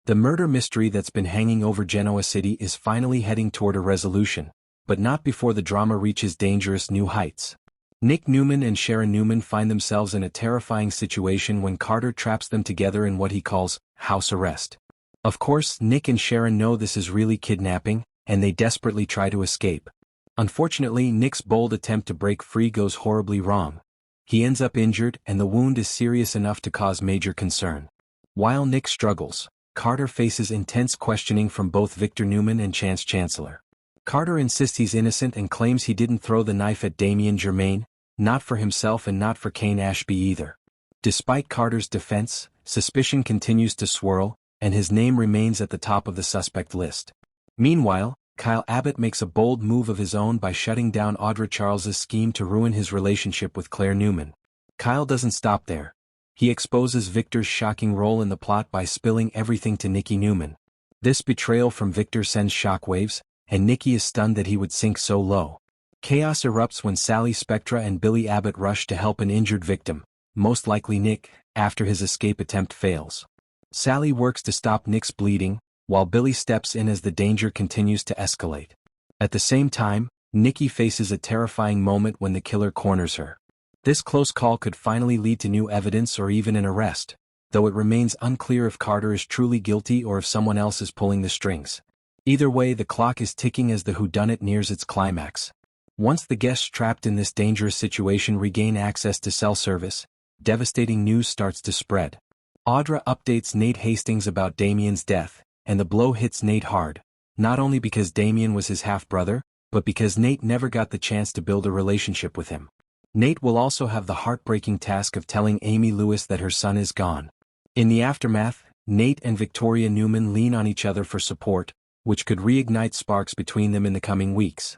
The murder mystery that's been hanging over Genoa City is finally heading toward a resolution, but not before the drama reaches dangerous new heights. Nick Newman and Sharon Newman find themselves in a terrifying situation when Carter traps them together in what he calls house arrest. Of course, Nick and Sharon know this is really kidnapping, and they desperately try to escape. Unfortunately, Nick's bold attempt to break free goes horribly wrong. He ends up injured, and the wound is serious enough to cause major concern. While Nick struggles, Carter faces intense questioning from both Victor Newman and Chance Chancellor. Carter insists he's innocent and claims he didn't throw the knife at Damien Germain, not for himself and not for Kane Ashby either. Despite Carter's defense, suspicion continues to swirl, and his name remains at the top of the suspect list. Meanwhile, Kyle Abbott makes a bold move of his own by shutting down Audra Charles's scheme to ruin his relationship with Claire Newman. Kyle doesn't stop there. He exposes Victor's shocking role in the plot by spilling everything to Nikki Newman. This betrayal from Victor sends shockwaves, and Nikki is stunned that he would sink so low. Chaos erupts when Sally Spectra and Billy Abbott rush to help an injured victim, most likely Nick, after his escape attempt fails. Sally works to stop Nick's bleeding, while Billy steps in as the danger continues to escalate. At the same time, Nikki faces a terrifying moment when the killer corners her. This close call could finally lead to new evidence or even an arrest, though it remains unclear if Carter is truly guilty or if someone else is pulling the strings. Either way, the clock is ticking as the whodunit nears its climax. Once the guests trapped in this dangerous situation regain access to cell service, devastating news starts to spread. Audra updates Nate Hastings about Damien's death, and the blow hits Nate hard, not only because Damien was his half-brother, but because Nate never got the chance to build a relationship with him. Nate will also have the heartbreaking task of telling Amy Lewis that her son is gone. In the aftermath, Nate and Victoria Newman lean on each other for support, which could reignite sparks between them in the coming weeks.